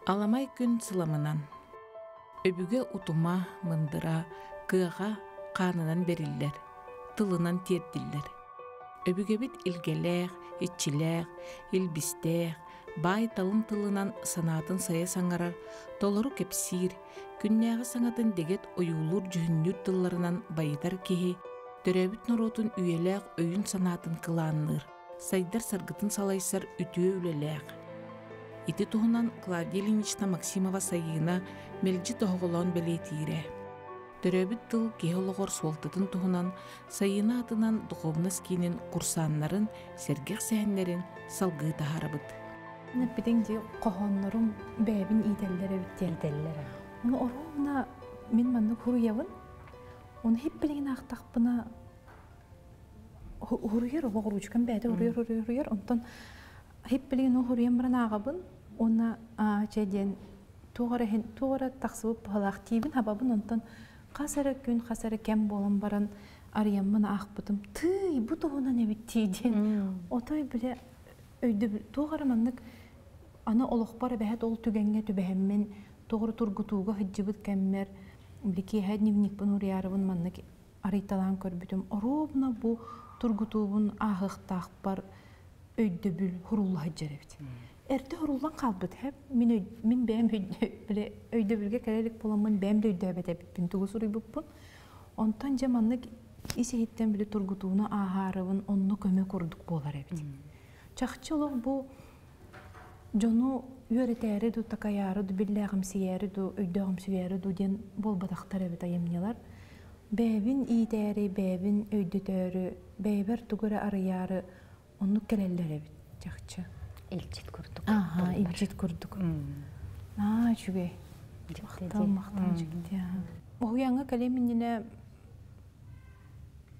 Аламай күн сыламынан. Өбүге утума, мындыра, кыаға қанынан бериллер, тылынан тердиллер. Өбүге бит илгелег, итчилег, илбистег, бай талым тылынан санатын сая саңарар, толору кепсир, күннәғы саңатын дегет ойулур жүхіннүр тылларынан байытар кеhi, төрөбіт нұротын үйелег өйін санатын кыланныр, сайдар саргытын салайсар үтüе үлелег. Ити туһунан Клавдия Ильинична Максимова сайыына мелжи тоһоголон белетире. Төрөбүт тыл кеһологор суолтатын туһунан сайыына атынан духовноскинин курсаннарын, сергех сэхэннерин салгыы таһарабыт. Напитин ди кохоннорум бэбин иделлере биттеллере. Уну оруна мен манны хуруябын. Уну хиппелигин ахтакпына хуруяр обогручкан бэде хуруяр онтон хиппелигин хуруян баран агабын. Она чеден тугара таксыбып халактибин хабабын онтон касары күн касары кем болон баран арыяммын акпытым. Тый бу тугуна не биттиден. Отой биле өйдө тугара маннык аны олохпар бэхет ол түгенге түбэхеммен тугара тургутууга хыджыбыт кеммер билики хаднивник пунуриярыбын маннык арыйталан көрбүтүм. Оробна бу тургутуубун ахыктакпар өйдө бүл хурулла хыджарыбыт. Эрте хорулдан қалбыт хеп мен бәм өйдө билге керелик боламын бәм өйдө бетеппин тугус урыйбыппын. Онтан жаманнык исеһиттен биле тургутууна ахарыбын онну көмө курдук болар эбит. Чакчылык бу жону үйрөтәре ду такаяры ду билләгым сияры ду өйдөгüm сияры ду ден болбатактар эбит айымнялар. Бәбин ийтәре, бәбин өйдөтөрү, бәбер тугура арыяры онну келеллер эбит чакчы. İlçit kurduk. Aha, ilçit kurduk. Çünkü maqtan çıktı. O yanga kaleminine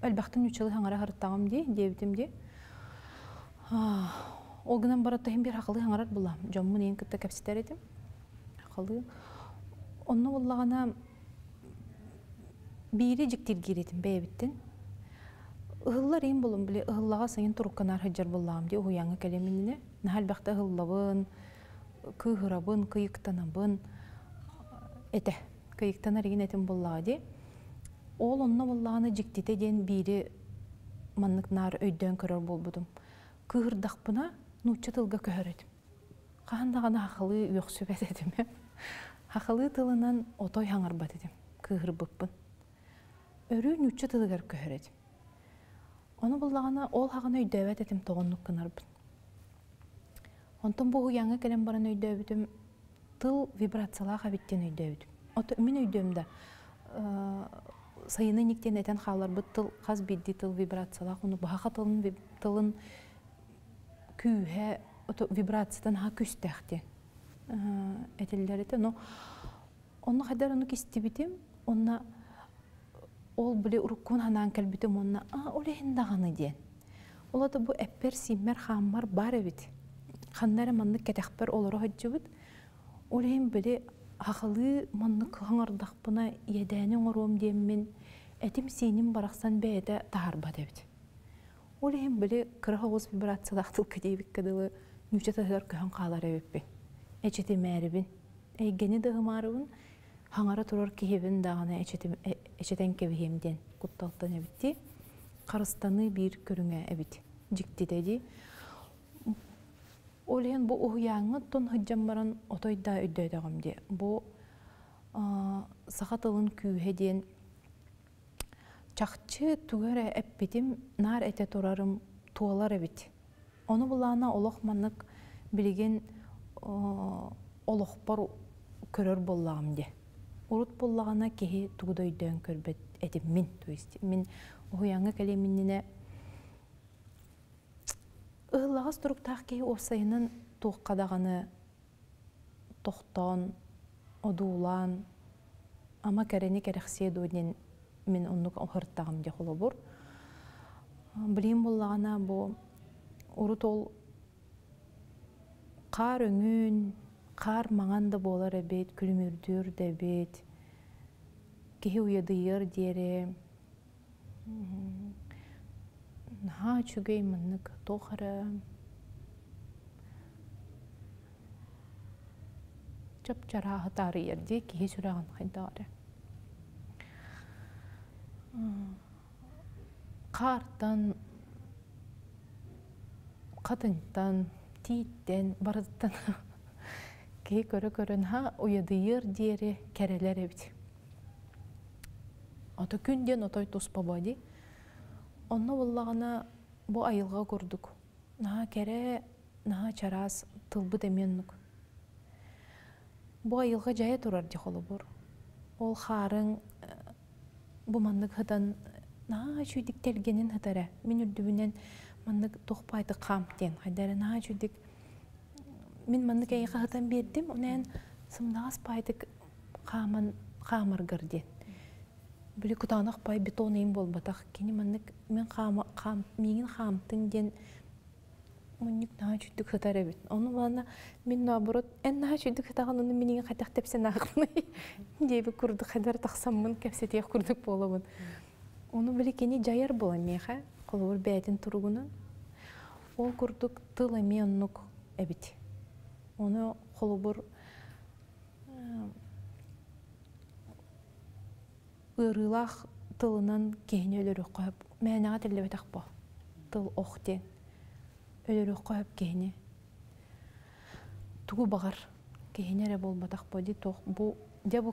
elbaqtan 3 yıl hangara harıttağım diyebitim diye. O günden barattayım bir haqılı hangarar bulam. Jommun en kıtta kapsitar edim. Haqılı. Onu vallağına biri jiktir giredim beyebitten. Ihıllar en bulun bile ıhıllağa sayın turukkanar hıccar bulam diye o yanga kaleminine. Nahal baxta hıllavın, kıhırabın, kıyıktanabın, kıyıktanar egin etin bulladı. Ol onna bullağını jiktite den biri manlık nar öydön körör bolbudum. Kıhırdaqpına nuçça tılga köhör edim. Qahandağına haqılı yoq söbet edim. Haqılı tılınan otoy hangarbat edim, kıhırbıppın. Örü nuçça tılgar köhör edim. Onu bullağına ol haqını öydövet edim toğunluk kınarbın. Ondan bu yanga gelen baran öydöbüdüm, tıl vibratsiyalığa bitten öydöbüdüm. Min öydömde sayını nikten eten xalar bu tıl qaz bildi tıl vibratsiyalığa, onu baxa tılın kühe vibratsiyadan ha küstəxdi etilleri de. Onu kadar onu kistibidim, ona ol bile urukun hanan kalbitim ona, olehin dağını diyen. Ola da bu epper simmer xammar bar evit. Xanlara manlık ketekber olur hacıbıt. Oleyim böyle haqılı manlık hanardaqpına yedəni orum diyemin etim senin baraqsan beyde taharbat evit. Oleyim böyle kırığa oz vibratsiyadaqtıl kadebik kadılı nüçe tahır köhün qalar evit bin. Eçeti məribin. Geni dağımarıbın hanara turur kehebin dağına eçeten kevihemden kuttaltan evitti. Qarıstanı bir körüne evit. Jikti dedi. Oleyen bu uyanı ton hıccam baran otoyda ödöydağım diye. Bu saxatılın kühedien çakçı tügere eppidim nar ete torarım tuğalar ebit. Onu bulağına oloqmanlık bilgen oloqbar körör bollağım diye. Urut bollağına kehi tuğda ödöyn körbet edim min. Min uyanı kaleminine Ihılağız turuktaq kehi osayının tuğqadağını toxton, oduulan, ama kereni kereksiye dönen min onluk hırttağım diye olubur. Bileyim bollağına bu urut ol qar öngün, qar mağan da bolar ebet, külümürdür de ebet, kehi uyadıyır diyere. Ha çügey manlık toğara жап жарағы тары ерде кеге сүрәғын қайдағары. Қартан, қатынтан, титтен, барыттан кеге көрі-көрін ұйадыйыр дейірі кәрелер әбіт. Ата күнден отой тұспа бады. Онны болағына бұ айылға көрдік. Наға кәрі, наға чарас тылбы деменнік. Бұ айылға жайы тұрар де қолы бұр. Ол қарың бұ маннық ғыдан наға чүйдік тергенін ғыдары. Мен үрдібінен маннық тоқпайды қамттен. Қайдары наға чүйдік. Мен маннық әйіға ғыдан бердім. Онен сымнағас байдық қамырғырден. Білі күтанық бай бетонайым болбатақ. Кені маннық мен меңін қамттың ден Мұнник наға чүйдік ғытар әбет. Оны бағана мен наоборот, ән наға чүйдік ғытаған оны менің қайтақ тәпсен ағылмай. Дейбі күрдік қайдар тақсамын, кәпсетеғ күрдік болуын. Оны білі кені жайар болам меға, қолы бір бәйтін тұрғынан. Ол күрдік тыл әме оннық әбет. Оны қолы бір ұрылақ тылынан кейіне өлірі қойып, мәнаға тілі бәтақ бұл. Тыл оқтен. Өлірі қойып кейіне. Туғы бағар кейіне әрі болмадақ бөді. Бұл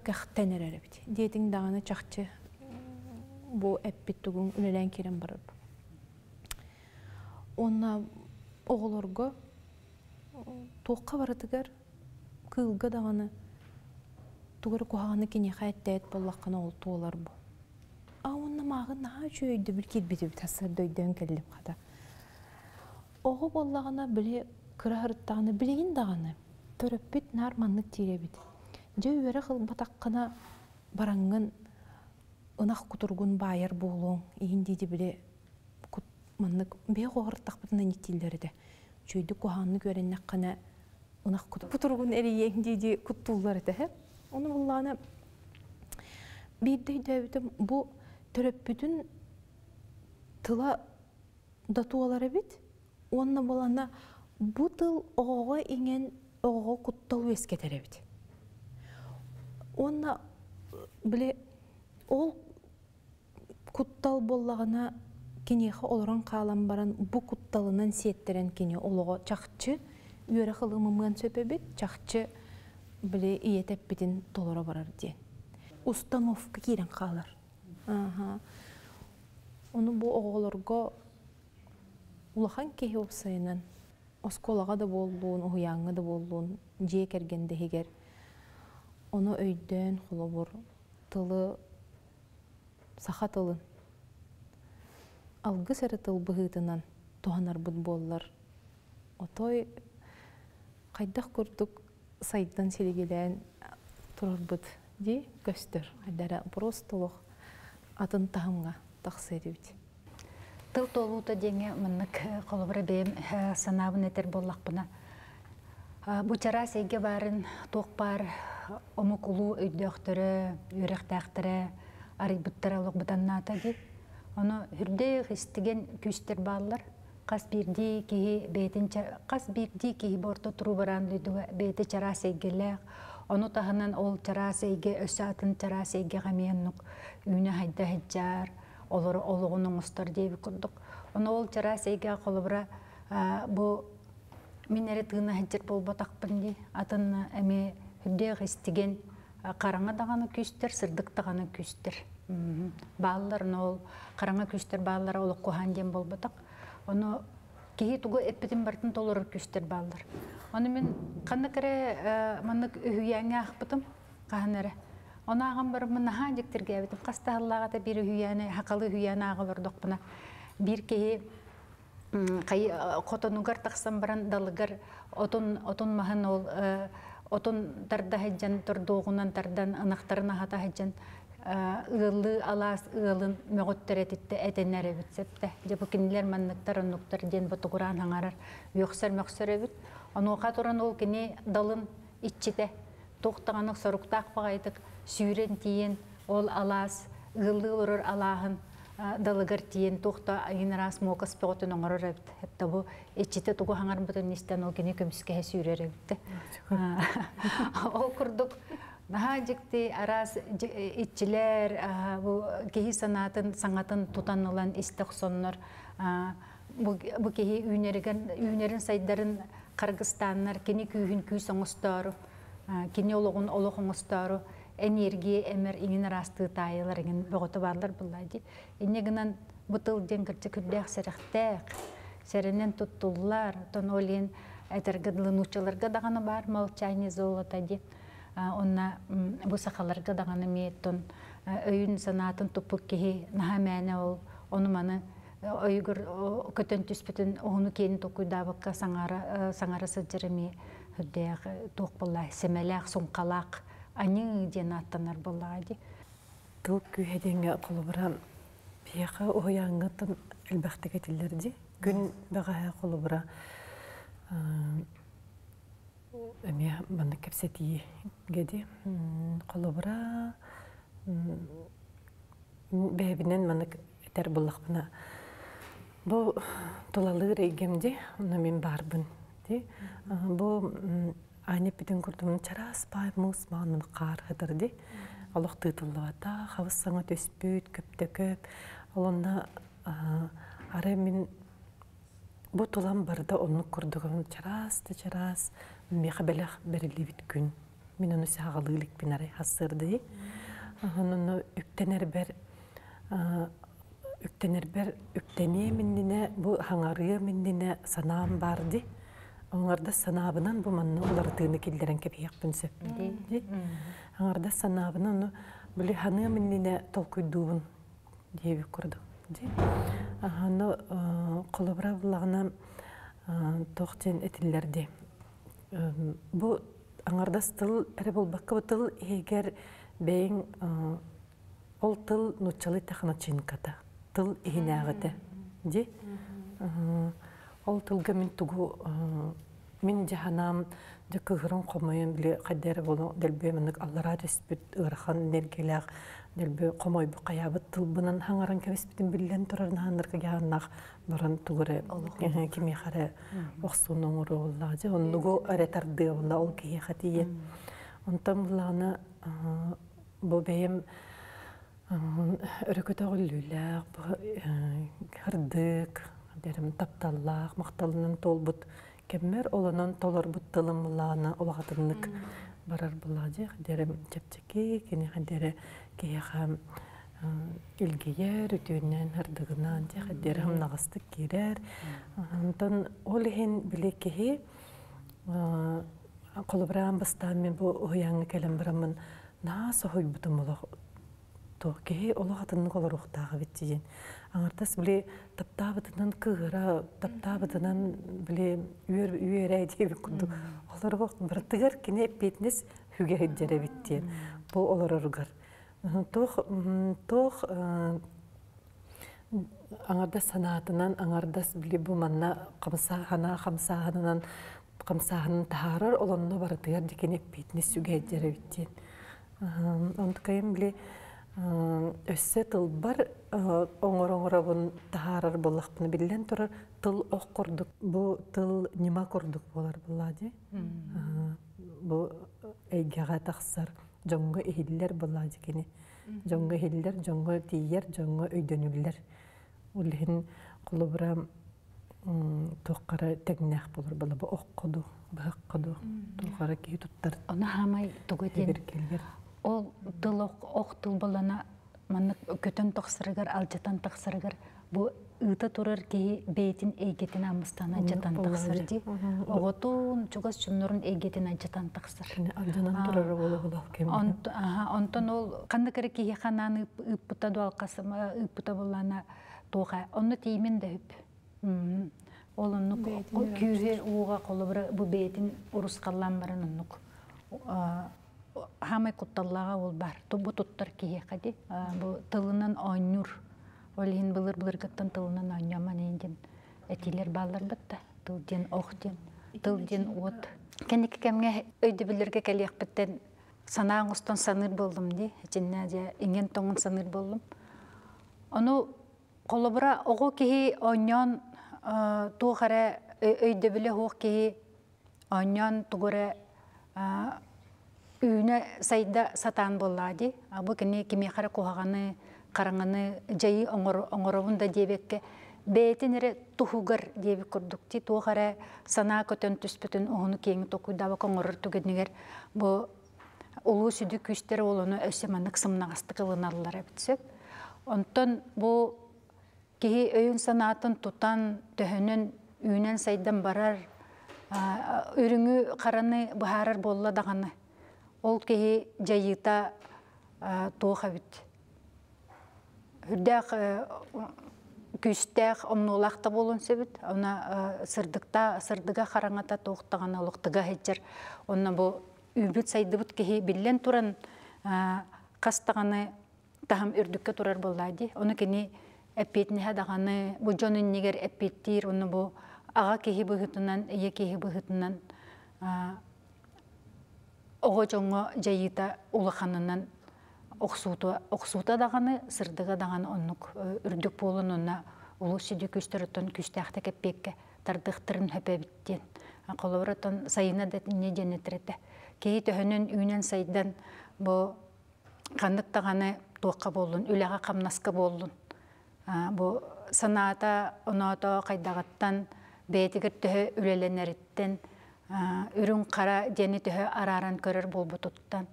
кәқтен әрі беді. Дейтің дағаны чақчы бұл әппет тұғын үлелән керен барып. Онна оғылырғы тоққа барытығар кылғы дағаны тұғыры қоғаны кене қайттайет боллаққана ол туылар бұл. Онна мағы наға жөйді бір кетбеді тасыр дөйден кәліп қада. Оғы боллағына біле кыра ғырыттағыны білеген дағаны төрөппет нар маннық тиребет. Жа өрі қыл батаққына бараңын ынақ құтырғын байыр болуың егіндейді біле маннық бе қоғырыттақ бұтына неттейлерді. Жөйді қоғанны көреннақ қана ынақ құтырғын әрі егіндейді құттулар еді. Оны боллағына бейді өйтім бұл төрөппетін тыла датуалары бет. Онна болана бұ тыл оғыға еңен оғыға құттал өскетер әбет. Онна біле ол құттал болағына кенеға олыран қалан баран бұ құтталынан сеттерен кене олыға чақчы өрі қылымымын сөп әбет, чақчы біле иетеп бетін толыра барар ден. Установка керен қалар. Оны бұ оғыларға улахан кеһи опсайынан осколаға да болуын, уяңға да болуын, жие кергенде хегер. Оны өйден құлыбыр тылы, саха тылын. Алғы сәрі тыл бұғытынан туғанар бұд болылар. Отой қайдақ көрдік сайттан селегелен тұрар бұд де көстір. Айдара простылық атын тағымға тақсы едебет. Тыл толуыта денге мұнық қолыбыры бейім санабын әтер боллақ бұна. Бұчара сейге барын тоқ бар, омықулу өйдіқтірі, өріқтіқтірі, арибыттыры олық бұданната деп. Оны үрде қыстыген күстер балылар. Қас бірді кейі борты тұру баран бейті чара сейгелі. Оны тағынан ол чара сейге, өсі атын чара сейге ғаменнық үйіне хайда хайджар. Олығының ұстар дейбі күрдік. Оны ол чара сейге қолыбыра бұл мен әрі тығына әджір бол батақпын дей. Атын әме үрде ғыстеген қараңа дағаны күстер, сырдық дағаны күстер. Балыларын ол қараңа күстер балылары олық қоған дем бол батақ. Оны кейі тұғы әппетін бартын толырыр күстер балылар. Оны мен қанды кәрі манық үйәңе ақпытым қаған әрі. Она ағам бір мұнаға жектерге әбетім. Қаста Аллаға да бір үйәне, хақалы үйәне ағылырдық бұна. Bir kehi qotonugar taqsam baran dalgar otun mahan ol otun tarda hajjan tordoğunan tardan anahtarına hata hajjan ığıllı alas ığılın mögötteretitte etenere bitsepte jabukinler mannıktar onuktar den botuguran hangarar yoksar möksörebit onu qatoran ol kini dalın iççite toqtağanık soruktaq bağaydık sүйрен тиен ол алас ığıllı olurur Allah'ın далыгар тиен тухта айнарас мокас поготун оңорор хепта бу эчите тугу хаңар бутун нистен ол кене көмүскө сүйрер эбитте. Ол курдук нахажикти арас итчилер бу кеһи санатын саңатын тутанылан истехсоннор бу кеһи үйнерин сайдарын Кыргызстаннар кини күйүн күй соңостору кини ологун олохоңостору энергия эмер иңин арасты тайылар иңин боготу барлар буллайди. Иннегинен бутыл ден кырчы күлдәк сәрәхтәк сәренен туттуллар тон олин этергыдлынучыларга даганы бар молчание золота ди. Онна бу сахаларга даганы меттон өйүн санатын тупук кеһи нахамәне ол ону маны ойгур көтөн түспүтүн ону кени токуйдабыкка саңара сыжырыми хөддәк тук буллай семеләк суңкалак аны ден аттанар буллайды. Тук күйеденге кулубура бияка ояңгытын элбәхте кетилерди. Күн багая кулубура эме маны кепсети геди кулубура бебинен маны тер буллакпына. Бу тулалы регемди, уна мен барбын ди. Бу аны битен курдумун чарас бай мус манын кар хыдырды. Аллах тытыллата, хавыс саңа төспөт, көптө-көп. Олонда ары мен бу тулам барда onu курдугун чарас, меха белах берили бит күн. Мен onu сагалылык бинары хасырды. Onu үктенер бер үктене миндине бу хаңарыя миндине санаам барды. Оңарда санабынан бу манны улар тыны килдерен кепияк пүнсеп. Оңарда санабынан биле ханы миндине толкуйдуун деби курду. Аны колобра булагына токтен этиллерди. Бу оңарда тыл эре болбакка тыл эгер бейин ол тыл нучалы тахначинката. Тыл ихинагыты. Ди? Ол тылга мен тугу мен жаханам дөкігірін қомайын біле қаддері болу дәлбе мінік аллара респет ұрхан энергиялақ дәлбе қомай бұ қаябыт тыл бұнан хаңаран кәвеспетін білден тұрарын ханырға яғаннақ бұрын тұғыры кеме қары оқсуын оңыры олады. Оннығу әретарды олда ол кеге қатие. Онтан бұлағына бұл бәйім өрөкөт оғыллүүләк, хырдык, тапталлақ, мақталынан толбут кеммер, оланан толар бұт тылымланы олағатынлык барар бұлади. Дәрім чепчеки, кені қадері кейіға үлгейер, өтуінен хырдығынан, дәрі хым нағыстық керер. Ол ехен біле кейі қолыбыран бастан мен бұл ұяңы кәлім бірамын наса хой бұтым олақ Токи олағатының олар ұқтағы беттеген. Аңыртас біле таптабытынан кығыра, таптабытынан біле үйер әйдегі күнді. Олар оқты біртігер кене бетінес хүге әйдері беттен. Бұл олар ұрғар. Тоқ аңырдас санатынан, аңырдас біле бұл манна қамсағанынан тағарар, оланына біртігер декене бетінес хүге әйдері беттен. Онтықайым біле өссе тыл бар оңыр-оңырабын тағарар болақпыны білден тұрар тыл оқ құрдық. Бұл тыл нема құрдық болар болады. Бұл әйгеға тақсар жоңғы ehiller болады кені. Жоңғы ehiller, жоңғы тейер, жоңғы өйдөнілер. Олығын құлы бұра тоққара тәгінәқ болар болар. Бұл оқ құду, бұғық құду. Тоққара кей тұттар. Оны хамай тұғытен. Ол тыл оқ тыл болана маннык көтөн тақсырыгар, алжатан тақсырыгар. Бу ыта турар ки бейтин эйгетин амыстана жатан тақсырди. Оғытун чугас чуннурун эйгетин ажатан тақсыр. Алжанан турары болу болақ кем. Онтон ол қанды кері ки хананы ыппыта дуалқасыма, ыппыта болана тоға. Онны теймен де үп. Ол оннук күйе уға қолы бір бу бейтин урусқаллан барын оннук. Хамай кутталлаға ол бар. Бұ тұттар кейе қади. Бұ тылынан ойнур. Олейін бұлыр-бұлырғаттан тылынан ойнаман енден. Әтейлер балар бұтта. Тылден оқтен, тылден от. Кәнекі кәмге өйді білірге кәлек біттен санағын ұстан саныр болдым де. Әчінне де еңен тоңын саныр болдым. Оны Kolobra ogo kihi onyon tuğare öydebile hoğ kihi onyon tuğare üne sayda satan bolladı. Bu kini kimi kara kuhağını, karangını, jayı oңorovunda diyebekke beytinere tuhugar diyebek kurdukti. Tuğare sana kötön tüspütün oğunu kiyini tokuyda bak oңorur tügediniger. Bu ulu südü küsteri olunu ösemanık sımnağısты kılınarlar bitsep. Ondan bu kihi öyün sanatın tutan töhünün ünen saydan barar, ürünü karanı baharar bolla dağını. Ol kihi jayıta tuğha bit. Hürdek küstek omnulaqta bolun sebit. Ona sırdıga karangata tuğtağına oluqtıga heccer. Ona bu übüt saydı bit kihi billen turan kastağını taham ürdükке turar bollaydı. Onu kini epetnihe dağını, bu jonun niger epettir, onu bu ağa kihi bıhıtından, eye kihi bıhıtından oğu jonga jayıta ulaqanından oqsuuta dağını, sırdıga dağını onluk ürdük bolun, ona ulu südü küstürütün küstəxті keppekke tardықтырын höpe bittien. Kolobratın sayına da ne jenetirete. Kehi töhünün ünen saydan bu kandık dağını tuğqa bolun, ülağa kamnaska bolun. Bu sanata onata kaydağıttan beytigir töhü ülelenерitten, ürün kara deni töhü araran körür bolbututtan.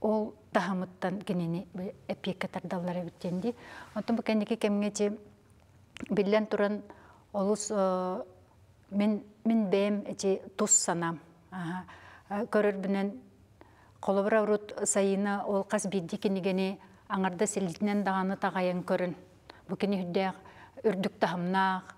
Ol tahamıttan geneni epiyekka tardallara bittendi. Ondan bu kendiki kemgeci billen turan olus min beyim tuz sanam. Körür binen kolobra urut sayına ol kas biddi kenigeni аңарда селитинен дағаны тағайын көрін. Бұ кені хүддәк үрдік тахымнақ,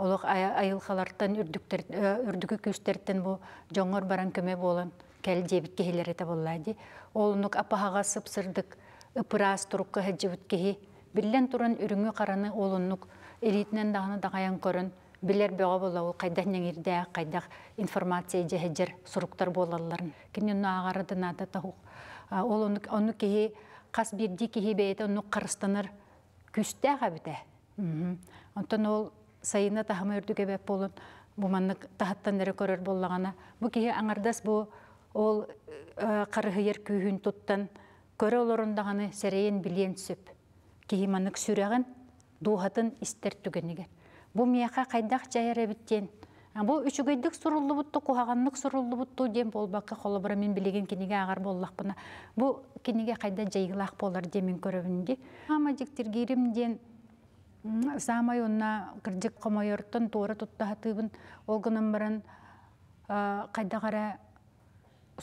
олық айылқалардан үрдігі күстерттен бұ жоңыр баран көме болын, кәл дебіт кехелер еті боллайды. Олынық апағаға сып-сырдық, ұпырас тұрыққа әджібіт кехи. Білен тұрын үріңі қараны олынық элитинен дағаны тағайын көрін. Білер бөға бола ол қайдақ нәңірдәк, қайдақ информация жәжер сұрықтар болаларын. Кені ағарыдың ады тағуқ. Оны кехи қас бірді кехи бейті оны қарыстаныр күсті ғабіті. Онтан ол сайына тахымы үрдіге бәп болын, бұманның тахаттан әрі көрір болағана. Бұ кехи аңардас бұл ол қарығыер күйін тұттан көрі оларындағаны сәрейін білен сөп. Кехи манның сүрәғін дуғатын істер түгенігер. Бұ мияқа қайдақ жайыр әбіттен. Бұ үшігейдік сұрулы бұтты, қуағанлық сұрулы бұтты дем болбаққа қолыбыра мен білеген кенеге ағар боллақ бұна. Бұ кенеге қайда жайғылақ болар демен көрібінде. Ама жектергерімден самай онна кірдік қомайырттың туыры тұттағатыбын олғынан баран қайда қара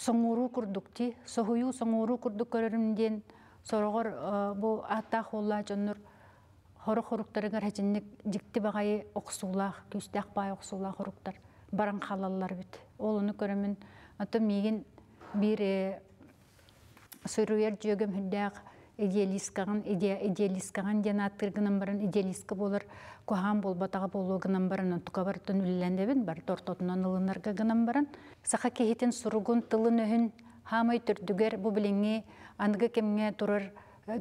соңыру күрдікті, соғыю соңыру күрдік көрірімден сорғыр бұ аттақ олла жоныр хору-хоруктарыгар хәчинник жикти багайы оқсулах, күстәк бай оқсулах хоруктар баран халаллар бит. Олуну көрөмүн аты меген бир сөрүер жөгөм хүддәк идеалисткаган жанаттыргынан баран идеалистка болар, кухан болбатага болугынан баран тукабартын үлләндебин бар тортотунан ылынарга гынан баран. Саха кехитин суругун тылын өһүн хамай төрдүгер бу билеңи андыга кемге турар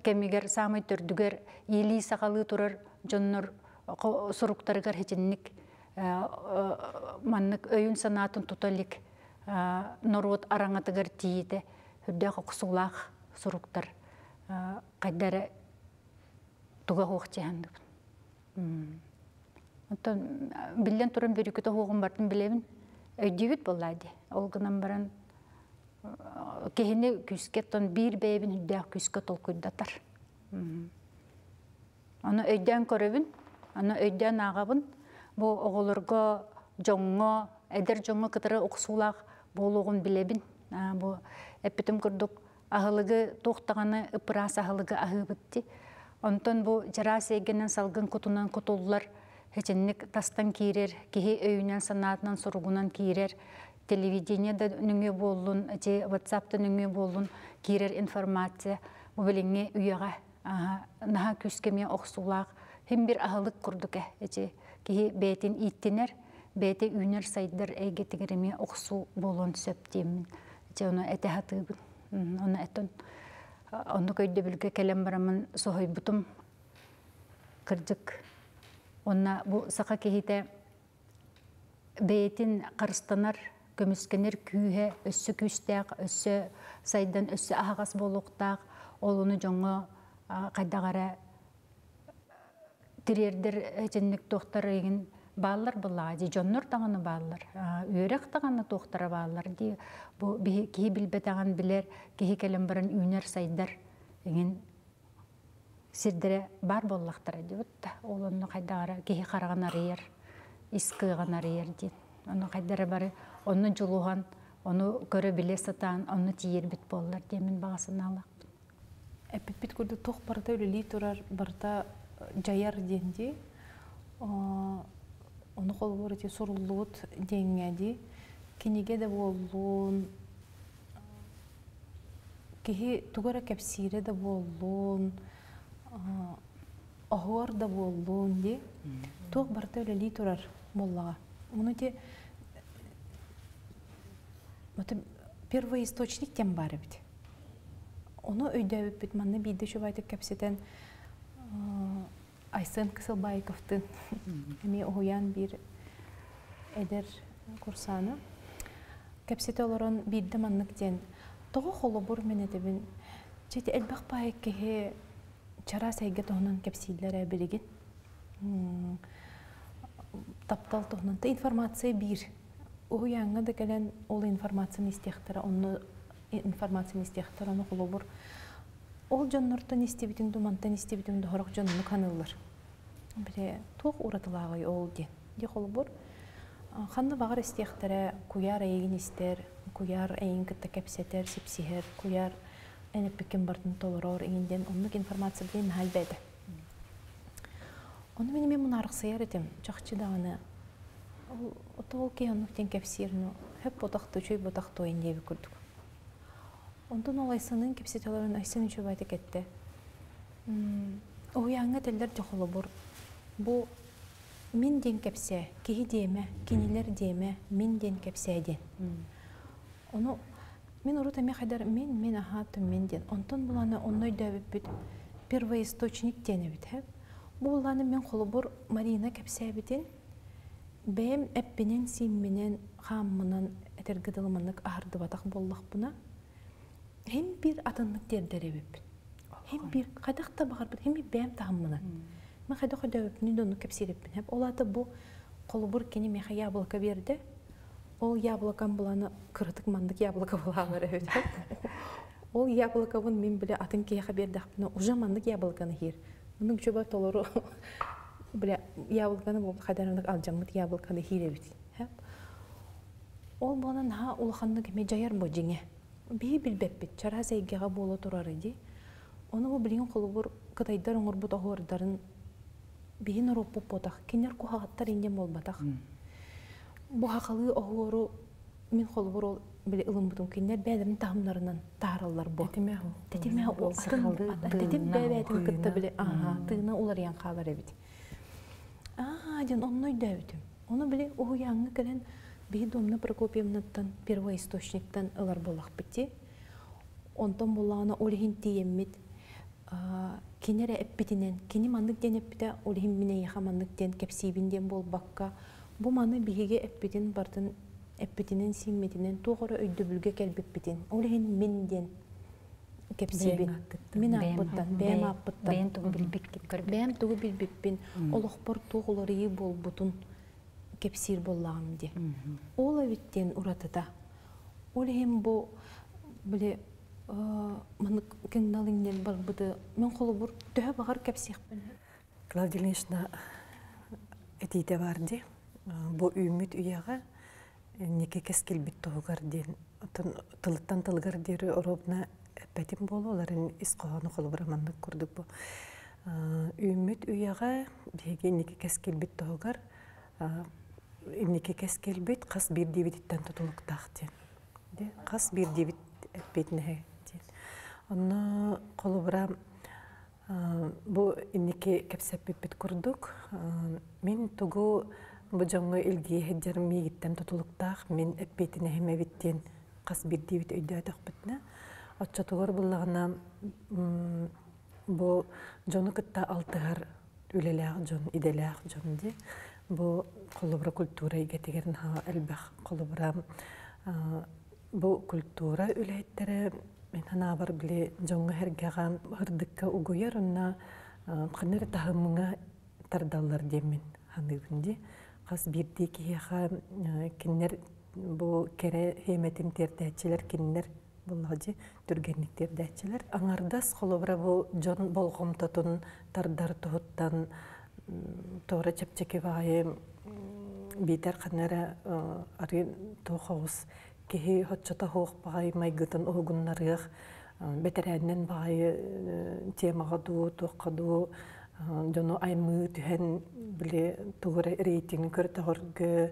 кемигер самай төрдүгер ели сақалы турар жоннор суруктарыгар хечинник маннык өйүн санатын туталик норот араңатыгар тиите хүддәк оксулах суруктар кайдары туга хоохчаhandык. Онтон билен туран берүкөтө хоогун бартын билебин өйдүбүт боллайды. Ол гынан баран кехіне күскеттен бір бәйбін үддәк күске толкүйдатар. Аны өйден көребін, аны өйден ағабын, бұл оғылырға жоңға, әдір жоңға кітірі оқсулақ болуғын білебін. Бұл әппетім күрдік ағылығы тоқтағаны ұпырас ағылығы ағы бітті. Онтон бұл жарас егенен салғын құтынан құтулар, хеченнік тастан кейрер, кехе өйінен санатынан сұрғынан кейрер, телевидениеда нүңе болун, WhatsApp'та нүңе болун, кирер информация, bu bilinge üyaga naha küskeme oqsulaq, hem bir ahılık kurduk ki beytin ittiner, beyte üner saydır eygetigirime oqsu bolun söptemin. Onu etehatı onu eton onu köyde bilge kelem baramın sohoy butum кырдык. Онна бу сака кехите бейтин карыстанар, көмүскенер күйе, өссө күстәк, өссө сайдан өссө ахагас болуктак, олуну жоңго кайдагара тирердер женник доктор еген баллар була, ди жоннор таганы баллар, үйрек таганы доктора баллар, ди бу кихи билбетаган билер, кихи келен барын үйнер сайдар еген сирдере бар боллактар ди бутта. Олонну кайдагара кихи караганар ер, искыганар ер ди. Onu kaydara bari, onu juluğan, onu göre bile satan, onu tiyir bit bollar demin bağısını alaq. Bit kurdu toq barda öleli turar, barda jayar dendi. Onu kol var eti sorulluğut dengedi. Kinige de bollun, kihi tugara kepsire de bollun, ahor da bollun di. Toq barda öleli turar bollağa. Onu de первый источник тем бар бит. Onu öydәбит бит манны биде шубайтып кепсетен Айсын Кысылбайковтын эми оян бир эдер курсаны кепсете олорон биде маннык ден тоо холобур менетебин чети элбак байкке чара сайга тонун кепсилер билигин таптал тонунта информация бир ояңга да келен ол информацияны истехтера онны информацияны истехтера оны холобур ол жоннортон истебитин думантан истебитин дохорок жонну каныллар бире тук уратылагы ол де холобур ханна багар истехтере куяр эйгин истер куяр эйин кытта кепсетер сипсихер куяр эне пекин бартын толорор эйинден оннук информация билен халбеде оны мен мунарык сыяр этим жакчы даганы отол кеонуктен кепсирну хеп ботакты чөй ботакты ойын деби көрдүк. Ondan olaysanın kepsetaların aysan üçü bayta kette. O yanga teller joxolubur. Bu min den kepse, kihi deme, kiniler deme, min den kepseden. Onu min uruta me kadar min ahatım min den. Ondan bulana onnoy dövüp bit первый источник denebit hep. Bu bulana men xolubur Marina kepsebitin. Benim eppinin simminin xammının etergidilmanlık ahırdı batak bollaq buna. Hem bir atınlık derderebip. Hem bir kadakta bağırıp, hem bir bəyəm tahammına. Ben kadakta dövüp, nid onu kepsirip. Hep oladı bu kolubur keni meha yablaka verdi. O yablakan bulanı kırıtık mandık yablaka bulanır. O yablakavın men bile atın keyağa berdi. Uca mandık yablakanı her. Bunun çöba toluru bile yablakanı bu kadarınlık alacağımız yablakanı her evet. O bulanın ha ulağanlık me jayar bu jine. Бии билбеппит, чара сайгега боло турар иди. Оны бу билген холубур кытайдар оңорбут огордарын биин ороппуп ботак, кинер кухагаттар инден болбатак. Бу хакылы огору мен холубур ол биле ылымбутун кинер бәдерин тахымларынан таараллар бу. Тетиме о тетим бәбәтин кытта биле, тыына улар ян калар эбит. Ден онной дэвитим. Оны биле о яңы келен Бейдомна Прокопьевнаттан первоисточниктан ылар болақ бітті. Онтан болағына олығын тиеммет, кенері әппетінен, кені мандық ден әппеті олығын мене еға мандық ден кәпсейбінден бол баққа. Бұ маны бейге әппетін бартын әппетінен симметінен тоғыры өйді бүлге кәлбіп бітін. Олығын мен ден кәпсейбін. Мен аппыттан, бәйім аппыттан. Бәйім тұғы білбіппін. Олықпар тоғылары ей бол бұтын. Кепсир боллағым де. Ол әвіттен ұратыда. Ол hem bu böyle manık kendalingen бар бұды. Мен қолы бұр төһә бағар кепсиқ бін. Клавдия Ильинична этиде барды. Бу үміт үйеға неке кескел бит тоғығар ден. Тылыттан тылғар дері оробна әппәтім болу. Оларын исқоғаны қолы бұра манық көрдік бұ. Үміт үйеға беге неке кескел бит тоғығар Имнеке кескелбет қас бір дебеттен тұтылық тақтен. Қас бір дебет әппетіне. Оны қолы бұра бұл имнеке кәпсәппет көрдік. Мен тұғы бұл жаңғы үлге әддерім мегеттен тұтылық тақ, мен әппетіне әмәбеттен қас бір дебет өйді әдіқ бітіне. Отча тұғыр бұлағына бұл жоны күтті алтығар үлеләк жон, иделәк жон ди. Бу колобра культура игетигерин ха элбэх колобра бу культура үләйттәре мен хана бар биле жоңга хергәгән хырдыкка угуяр онна кыныр тахымыңа тардаллар демен ханыбын ди. Кас бирди кияха киннер бу кере хеметин тердәчеләр киннер буллади түргенниктер дәчеләр. Аңардас колобра бу жон болгом тотун тардар тоһуттан тора чепчеке бае битер кыннара ары тохос кеһи хотчота хох бай майгытын огуннарык бетерәннән бай темага ду тохаду жону аймы түһен биле тугы рейтингин көртөгөргө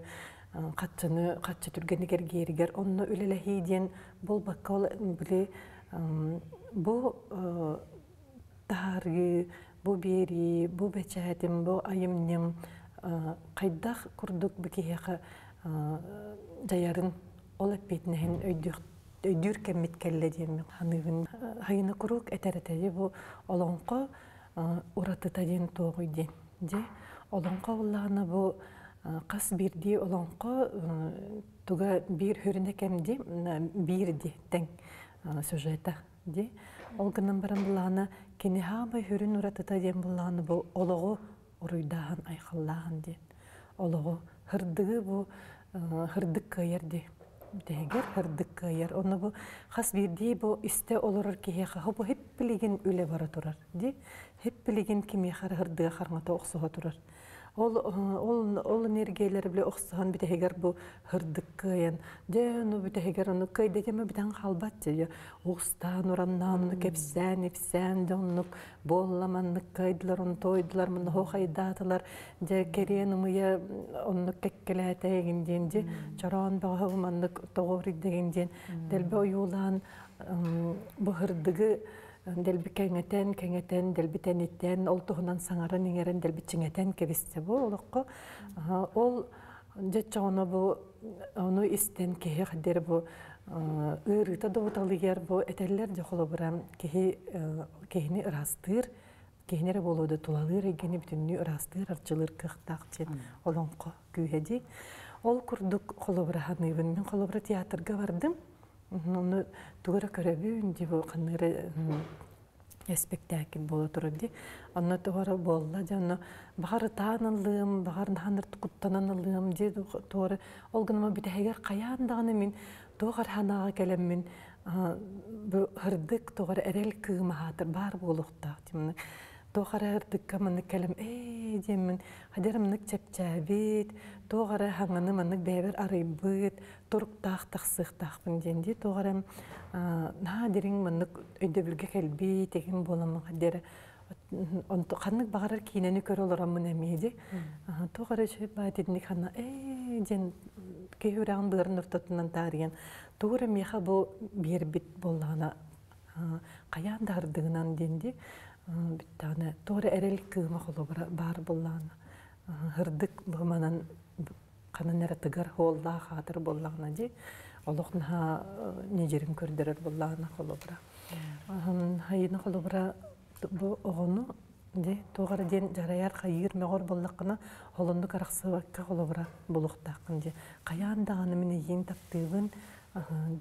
катчы түргенигер геригер онно үлелеһи диен бул баккал биле бу тары бу бери бу бечәтим бу айымнем кайдах курдук бикеха жаярын олап бетнен өйдүр кемиткелле дием ханыбын хайына курук этеретеди бу олонко уратыта ден тоогуйди же олонко улланы бу кас бирди олонко туга бир хүрүнө кемди бирди тең сюжета ди олгынан баран буланы кини хабай хүрүн уратыта ден буланы бу ологу уруйдаан айхаллаган ди ологу хырдыгы бу хырдык кыйырди дегер хырдык кыйыр оны бу хас бирди бу исте олорор киһеха бу хеппилигин үле бара турар ди хеппилигин кими хырдыга хармата оксуга турар ол энергиялар биле оксуган битегер бу хырдык кыйын дenu битегер onu кыйда кеме битен халбат же устан ураннан кепсен доннук болламанны кыйдылар он тойдылар мына хойдатылар же керенумя onu кеккелете гинденде чаран багыманны тогори дегенден делбе оюлан бу хырдыгы делби кеңетен делбитенеттен ол туһунан саңарын иңерен делбичиңетен кебисте бу олокко ол жечоно бу ону истен кеһи хадер бу ырыта добуталыгер бу этеллер жохолобурам кехини ырастыр кехинере болууда тулалыр эгени бүтүннү ырастыр арчылыр кыхтакчен олонко күйеди ол курдук холобура ханыбын мен холобура театрга бардым onu тугара көрөбүн деп каныры спектакль боло турди. Аны тугара болла жана баары таанылым, баарын ханыр куттананылым ди тугара олгуна битегер каяндаганы мен тугар ханага келеммин бу хырдык тугара эрел кыма хатыр бар болукта димне. Тугара хырдык каманы келем демин хадерымнык чепчабит тугара ханганы мынык бебер арыйбыт туруктак таксыктакпын денди тугарам надирин мынык өйдөбүлгө келби теген болом хадер онто каннык багарар кинени көрөлөрөмүн эмеди тугара шебатидник хана ден кеюран бырын ортотунан тарыган тугара меха бу бербит боллана каяндардыгынан денди биттаны тугара эрел кыма холобара бар боллана хырдык быманан кананера тыгар холла хатыр боллагына ди олокна нежерин көрдөрөр боллагына холобара хайына холобара бу огону ди тугара ден жараяр хайыр мегор боллакына холонду караксыбакка холобара болуктакын ди каяндаганы мене ен таптыгын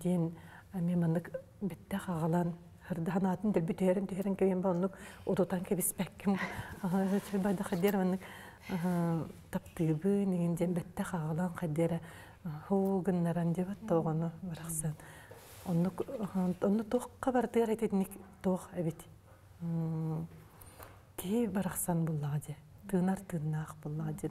ден мемандык битте хагалан хырдаанатын дел бүтерин кеген бонук удутан кебиспекким байда хадерманнык таптыбы негенден бетте хагалан хадера хугыннаран деп тоогону бараксан онну тохка бардыгар этедник тох эбит ки бараксан буллади тынар тыннак буллади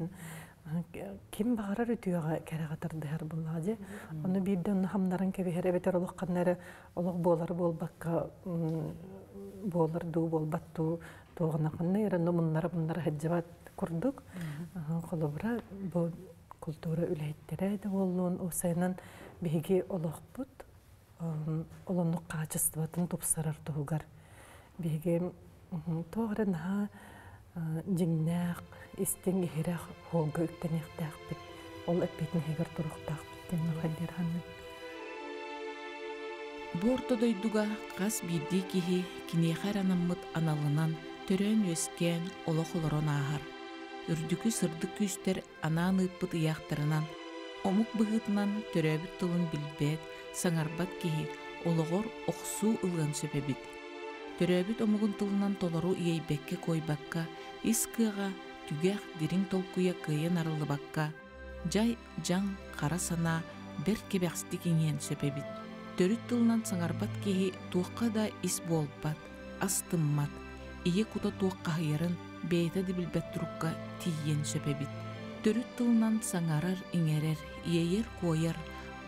ким багарар үтүгө керагатардыгар буллади ону бирден хамнарын кебехер эбетер олукканнары олук болар болбакка болар ду болбатту тоогунакынны эренду муннар хаджабат курдук холобра бу культура үлейттері де болуын осайынан беге олықпыт олонық качестватын тупсарар туғар беге тоғырын жиңнақ истен ехерек холғы үктенектақ бит ол әппетін хегер тұрықтақ біттен қадер ханын Бу ортодойдуга кас бирди кихи кинехар анаммыт аналынан төрөн өскен олох олорон ағар. Үрдүкү сырдык күстер анаан ыппыт ыяқтарынан, омук быгытынан төрөбүт тылын билбет, саңарбат киһи олоғор оқсуу ылган сөпебит. Төрөбүт омугун тылынан толору иейбекке койбакка, искыга түгэх дирин толкуя кыйын арылыбакка, жай жаң қара сана бер кебэхсти киңен сөпебит. Төрүт тылынан саңарбат киһи туаққа да ис болбат, астыммат, ие кута туаққа хайырын бейта дибилбет турукка тийен сөпебит. Төрүт тылынан саңарар иңерер, иейер койар,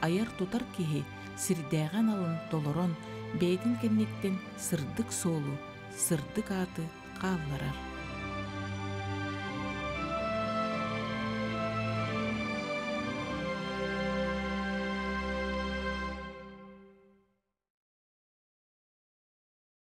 аяр тутар киһи сирдәгән алын толорон, бейдин кенниктен сырдык соолу, сырдык аты қалларар.